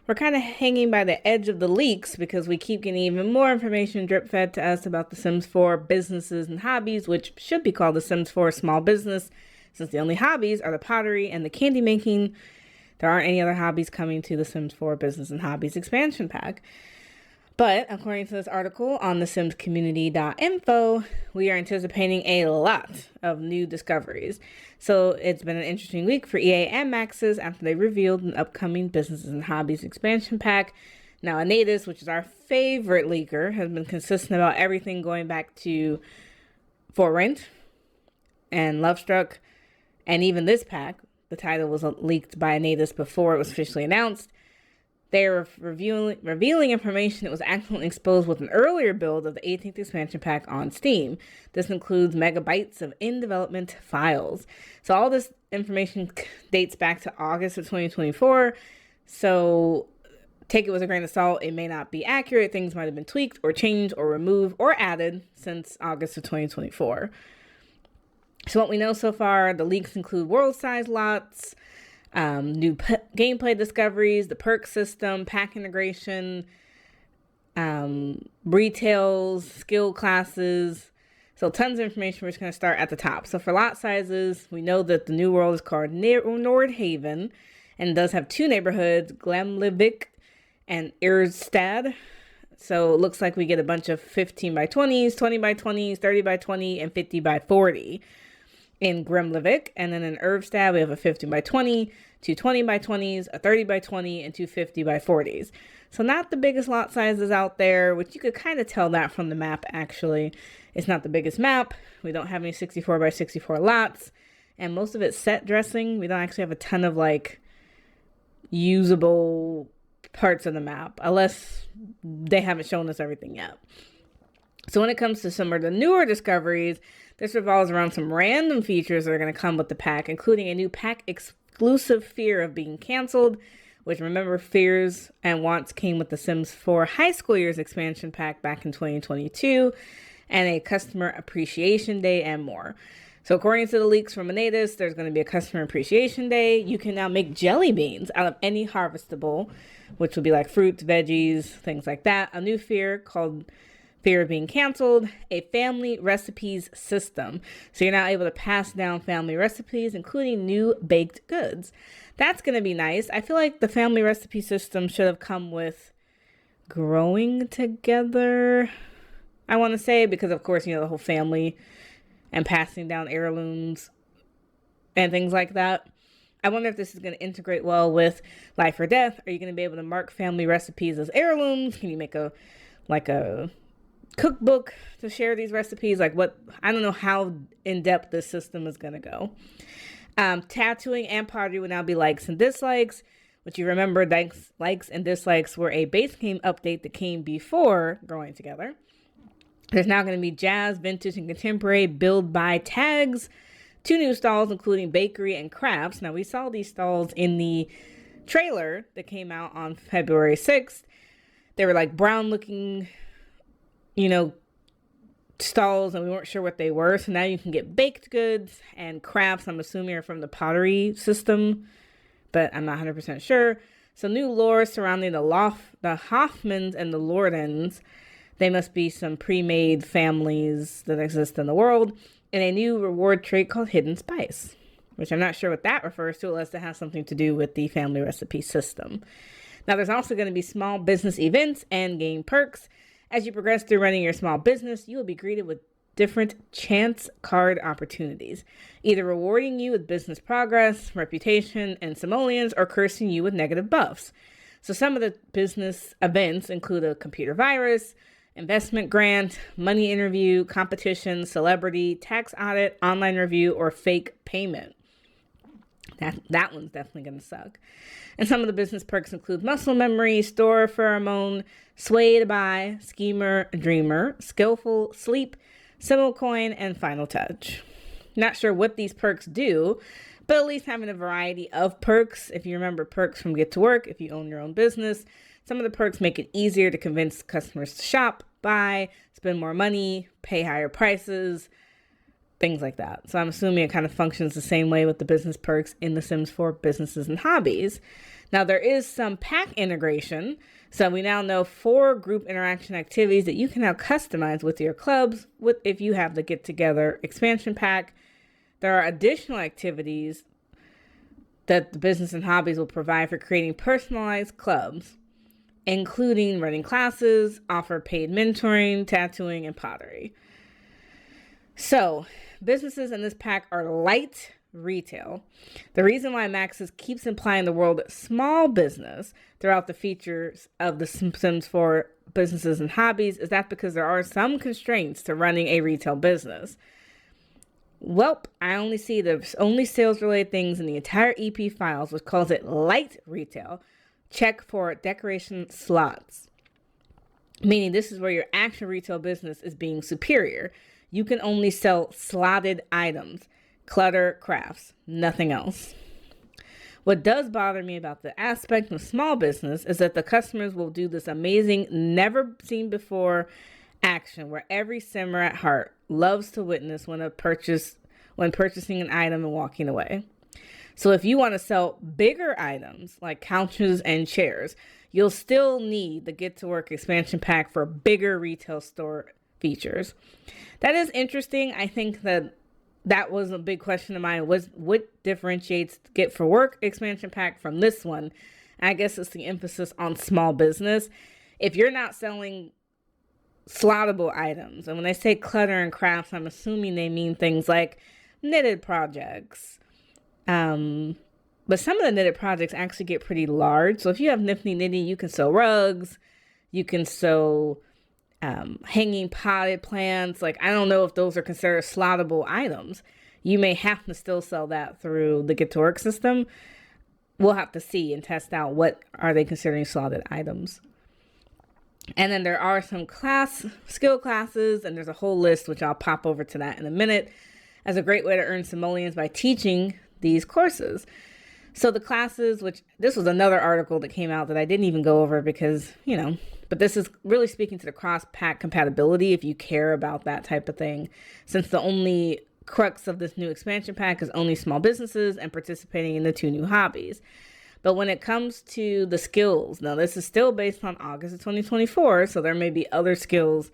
we're kind of hanging by the edge of the leaks because we keep getting even more information drip fed to us about the Sims 4 businesses and hobbies, which should be called the Sims 4 small business, since the only hobbies are the pottery and the candy making. There aren't any other hobbies coming to the Sims 4 business and hobbies expansion pack. But according to this article on the simscommunity.info, we are anticipating a lot of new discoveries. So it's been an interesting week for EA and Maxis after they revealed an upcoming businesses and hobbies expansion pack. Now, Anadius, which is our favorite leaker, has been consistent about everything going back to For Rent and Lovestruck, and even this pack. The title was leaked by Anadius before it was officially announced. They are revealing information that was accidentally exposed with an earlier build of the 18th expansion pack on Steam. This includes megabytes of in-development files. So all this information dates back to August of 2024. So take it with a grain of salt. It may not be accurate. Things might have been tweaked or changed or removed or added since August of 2024. So what we know so far, the leaks include world-size lots, new gameplay discoveries, the perk system, pack integration, retails, skill classes. So tons of information. We're just going to start at the top. So for lot sizes, we know that the new world is called Nordhaven and does have two neighborhoods, Glemlivik and Irstad. So it looks like we get a bunch of 15 by 20s, 20 by 20s, 30 by 20, and 50 by 40 in Grimlivik. And then in Irvstad, we have a 50 by 20, two 20 by 20s, a 30 by 20, and two 50 by 40s. So not the biggest lot sizes out there, which you could kind of tell that from the map, actually. It's not the biggest map. We don't have any 64 by 64 lots. And most of it's set dressing. We don't actually have a ton of, like, usable parts of the map, unless they haven't shown us everything yet. So when it comes to some of the newer discoveries, this revolves around some random features that are going to come with the pack, including a new pack exclusive fear of being canceled, which, remember, fears and wants came with the Sims 4 High School Years expansion pack back in 2022, and a customer appreciation day and more. So according to the leaks from Anadius, there's going to be a customer appreciation day. You can now make jelly beans out of any harvestable, which will be like fruits, veggies, things like that. A new fear called Fear of Being Canceled, a family recipes system. So you're now able to pass down family recipes, including new baked goods. That's going to be nice. I feel like the family recipe system should have come with growing together, I want to say, because of course, the whole family and passing down heirlooms and things like that. I wonder if this is going to integrate well with Life or Death. Are you going to be able to mark family recipes as heirlooms? Can you make a cookbook to share these recipes? I don't know how in-depth this system is going to go. Tattooing and pottery will now be likes and dislikes, which you remember likes and dislikes were a base game update that came before Growing Together. There's now going to be jazz, vintage, and contemporary build by tags. 2 new stalls, including bakery and crafts. Now, we saw these stalls in the trailer that came out on February 6th. They were like brown looking, stalls, and we weren't sure what they were. So now you can get baked goods and crafts. I'm assuming are from the pottery system, but I'm not 100% sure. So new lore surrounding the Hoffmans and the Lordens. They must be some pre-made families that exist in the world. And a new reward trait called Hidden Spice, which I'm not sure what that refers to, unless it has something to do with the family recipe system. Now, there's also going to be small business events and game perks. As you progress through running your small business, you will be greeted with different chance card opportunities, either rewarding you with business progress, reputation, and simoleons, or cursing you with negative buffs. So some of the business events include a computer virus, investment grant, money interview, competition, celebrity, tax audit, online review, or fake payment. That one's definitely going to suck. And some of the business perks include muscle memory, store pheromone, sway to buy, schemer, dreamer, skillful, sleep, coin, and final touch. Not sure what these perks do, but at least having a variety of perks. If you remember perks from Get to Work, if you own your own business, some of the perks make it easier to convince customers to shop, buy, spend more money, pay higher prices, things like that. So I'm assuming it kind of functions the same way with the business perks in The Sims 4 businesses and hobbies. Now, there is some pack integration. So we now know 4 group interaction activities that you can now customize with your clubs if you have the Get Together expansion pack. There are additional activities that the business and hobbies will provide for creating personalized clubs, including running classes, offer paid mentoring, tattooing, and pottery. So, businesses in this pack are light retail. The reason why Maxis keeps implying the word small business throughout the features of the Sims 4 businesses and hobbies is that because there are some constraints to running a retail business. Welp, I only see the only sales related things in the entire EP files, which calls it light retail. Check for decoration slots, meaning this is where your actual retail business is being superior. You can only sell slotted items, clutter, crafts, nothing else. What does bother me about the aspect of small business is that the customers will do this amazing, never seen before action where every simmer at heart loves to witness when purchasing an item and walking away. So if you want to sell bigger items like couches and chairs, you'll still need the Get to Work expansion pack for bigger retail store features. That is interesting. I think that was a big question of mine, was what differentiates Get for Work expansion pack from this one. I guess it's the emphasis on small business. If you're not selling slottable items, and when they say clutter and crafts, I'm assuming they mean things like knitted projects. But some of the knitted projects actually get pretty large. So if you have nifty knitting, you can sew rugs, you can sew hanging potted plants. Like, I don't know if those are considered slottable items. You may have to still sell that through the Get to Work system. We'll have to see and test out what are they considering slotted items. And then there are some skill classes, and there's a whole list, which I'll pop over to that in a minute, as a great way to earn simoleons by teaching these courses. So the classes, which this was another article that came out that I didn't even go over because, but this is really speaking to the cross-pack compatibility if you care about that type of thing, since the only crux of this new expansion pack is only small businesses and participating in the 2 new hobbies. But when it comes to the skills, now this is still based on August of 2024, so there may be other skills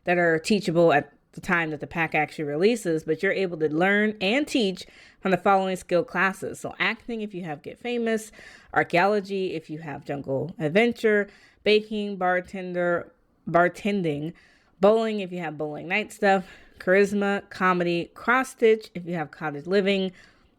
that are teachable at the time that the pack actually releases, but you're able to learn and teach from the following skill classes. So acting if you have Get Famous, archaeology if you have Jungle Adventure, baking, bartending, bowling if you have Bowling Night Stuff, charisma, comedy, cross stitch if you have Cottage Living,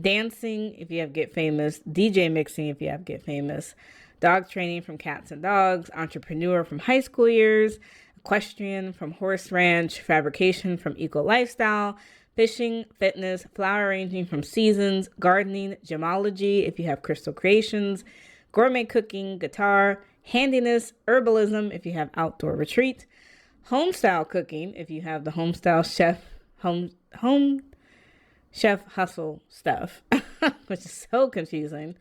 dancing if you have Get Famous, DJ mixing if you have Get Famous, dog training from Cats and Dogs, entrepreneur from High School Years, equestrian from Horse Ranch, fabrication from Eco Lifestyle, fishing, fitness, flower arranging from Seasons, gardening, gemology if you have Crystal Creations, gourmet cooking, guitar, handiness, herbalism if you have Outdoor Retreat, homestyle cooking if you have the homestyle chef, home chef hustle stuff, which is so confusing.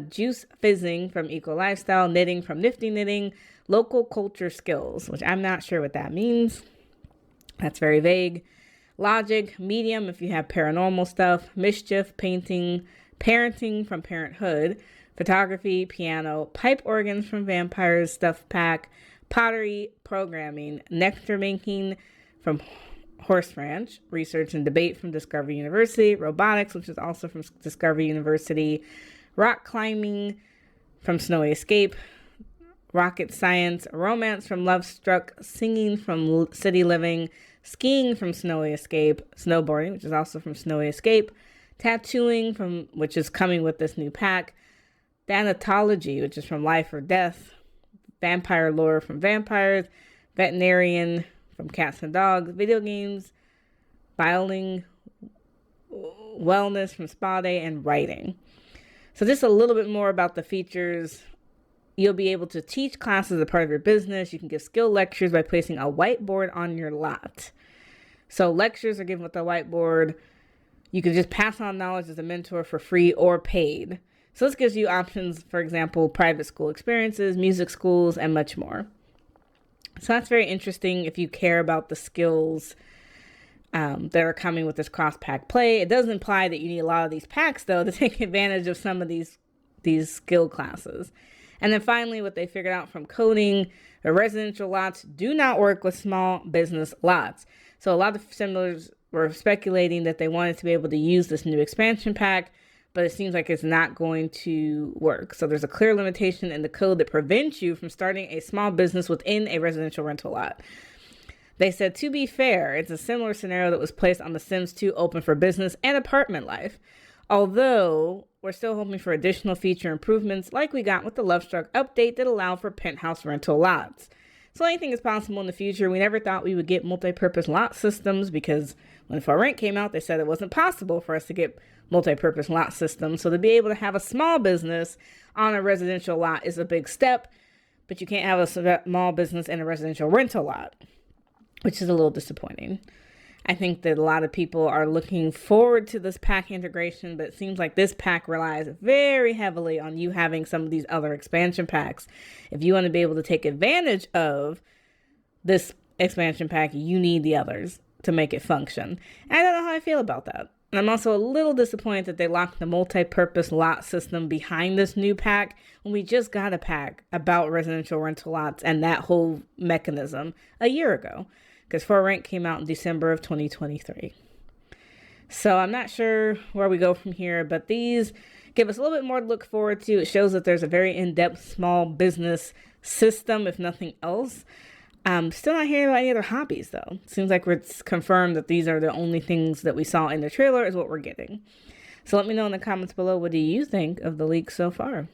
Juice fizzing from Eco Lifestyle, knitting from Nifty Knitting, local culture skills, which I'm not sure what that means. That's very vague. Logic, medium if you have paranormal stuff, mischief, painting, parenting from Parenthood, photography, piano, pipe organs from Vampires Stuff Pack, pottery, programming, nectar making from Horse Ranch, research and debate from Discovery University, robotics, which is also from Discovery University, rock climbing from Snowy Escape, rocket science, romance from Love Struck, singing from City Living, skiing from Snowy Escape, snowboarding, which is also from Snowy Escape, tattooing from, which is coming with this new pack, thanatology, which is from Life or Death, vampire lore from Vampires, veterinarian from Cats and Dogs, video games, violin, wellness from Spa Day, and writing. So just a little bit more about the features. You'll be able to teach classes as a part of your business. You can give skill lectures by placing a whiteboard on your lot. So lectures are given with a whiteboard. You can just pass on knowledge as a mentor for free or paid. So this gives you options, for example, private school experiences, music schools, and much more. So that's very interesting if you care about the skills that are coming with this cross-pack play. It does imply that you need a lot of these packs, though, to take advantage of some of these these skill classes. And then finally, what they figured out from coding, the residential lots do not work with small business lots. So a lot of assemblers were speculating that they wanted to be able to use this new expansion pack, but it seems like it's not going to work. So there's a clear limitation in the code that prevents you from starting a small business within a residential rental lot. They said, to be fair, it's a similar scenario that was placed on The Sims 2 Open for Business and Apartment Life. Although, we're still hoping for additional feature improvements like we got with the Lovestruck update that allowed for penthouse rental lots. So anything is possible in the future. We never thought we would get multi-purpose lot systems because when For Rent came out, they said it wasn't possible for us to get multi-purpose lot systems. So to be able to have a small business on a residential lot is a big step, but you can't have a small business in a residential rental lot, which is a little disappointing. I think that a lot of people are looking forward to this pack integration, but it seems like this pack relies very heavily on you having some of these other expansion packs. If you want to be able to take advantage of this expansion pack, you need the others to make it function. And I don't know how I feel about that. And I'm also a little disappointed that they locked the multi-purpose lot system behind this new pack when we just got a pack about residential rental lots and that whole mechanism a year ago. Because For Rent came out in December of 2023. So I'm not sure where we go from here, but these give us a little bit more to look forward to. It shows that there's a very in-depth small business system, if nothing else. Still not hearing about any other hobbies, though. Seems like it's confirmed that these are the only things that we saw in the trailer is what we're getting. So let me know in the comments below, what do you think of the leak so far?